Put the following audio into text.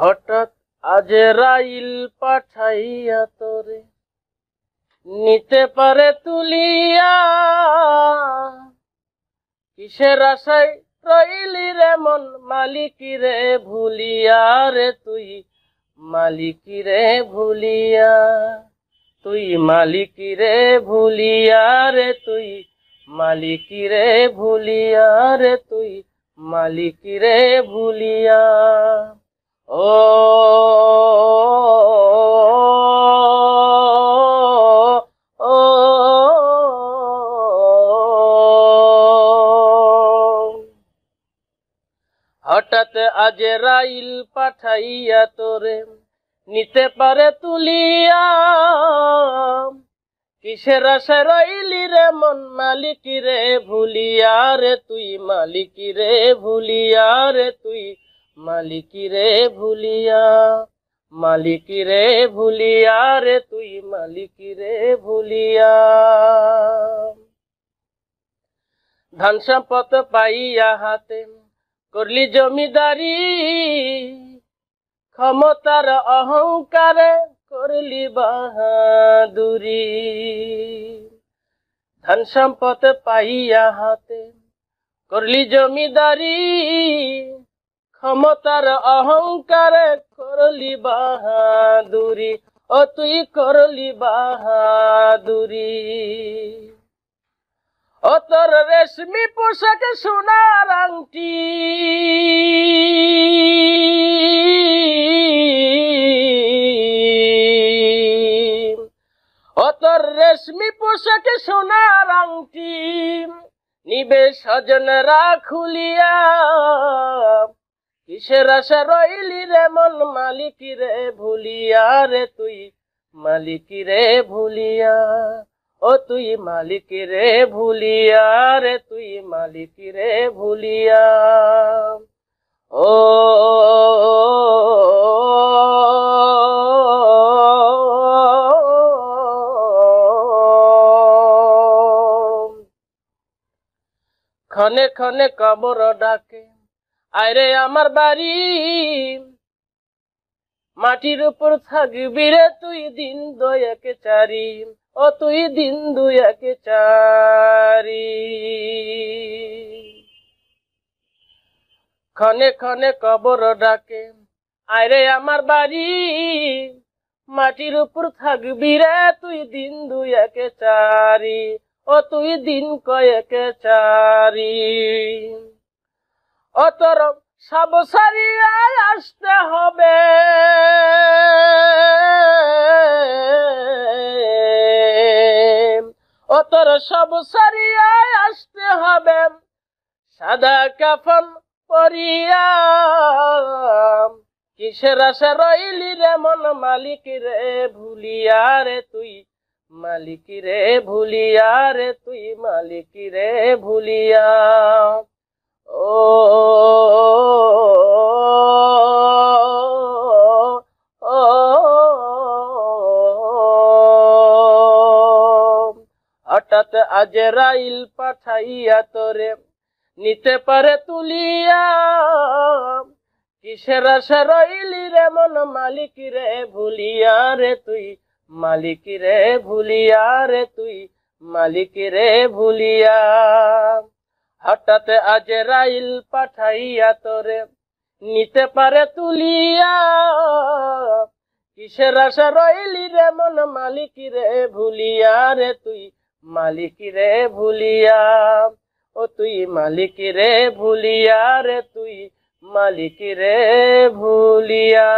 হঠাৎ আজরাইল পাঠাইয়া তোরে নিতে পারে তুলিয়া, কিসের আশায় রইলি রে মন মালিকি রে ভুলিয়া রে তুই মালিকি রে ভুলিয়া, তুই মালিকি রে ভুলিয়া রে তুই মালিকি রে ভুলিয়া রে তুই মালিকি রে ভুলিয়া। ও ও হঠাৎ আজরাইল পাঠাইয়া তোরে নিতে পারে তুলিয়া, কিসের আশায় রইলি রে মন মালিকি রে ভুলিয়া রে তুই মালিকি রে ভুলিয়া রে তুই মালিকি রে ভুলিয়া, মালিকি রে ভুলিয়া রে তুই মালিকি রে ভুলিয়া। ধন সম্পদ পাইয়া হাতে করলি জমিদারি, ক্ষমতার অহংকারে করলি বাহাদুরি। ধন সম্পদ পাইয়া হাতে করলি জমিদারি, ক্ষমতার অহংকারে করলি বাহাদুরি, ও তুই করলি বাহাদুরি। ও তোর রেশমি পোশাকে সোনার আংটি, ও তোর রেশমি পোশাকে সোনার আংটি নিবে স্বজনরা খুলিয়া, কিসের আশা রইলি রে মন মালিকি রে ভুলিয়া রে তুই মালিকি রে ভুলিয়া, ও তুই মালিকি রে ভুলিয়া রে তুই মালিকি রে ভুলিয়া। ও ক্ষণে ক্ষণে কবর ডাকে আয়রে আমার বাড়ি, মাটির উপর থাকবি রে তুই দিন দুয়েকে চারি, ও তুই দিন দুয়েকে চারি। ক্ষণে ক্ষণে কবর ডাকে আয়রে আমার বাড়ি, মাটির উপর থাকবি রে তুই দিন দুয়েকে চারি, ও তুই দিন কয়েকে চারি। ও তোর সব সারিয়া আসতে হবে, ও তোর সব সারিয়া আসতে হবে, সাদা কাফন পরিয়া, কিসের আশা রইলি রে মন মালিকি রে ভুলিয়া রে তুই মালিকি রে ভুলিয়া রে তুই মালিকি রে ভুলিয়া। ও হঠাৎ আজরাইল পাঠাইয়া তোরে নিতে পারে তুলিয়া, কিসের আশা রইলি রে মন মালিকি রে ভুলিয়া রে তুই মালিকি রে ভুলিয়া রে তুই মালিকি রে ভুলিয়া। হঠাৎ আজরাইল পাঠাইয়া তোরে নিতে পারে তুলিয়া, কিসের আশা রইলি রে মন মালিকি রে ভুলিয়া রে তুই মালিকি রে ভুলিয়া, ও তুই মালিকি রে ভুলিয়া রে তুই মালিকি রে ভুলিয়া।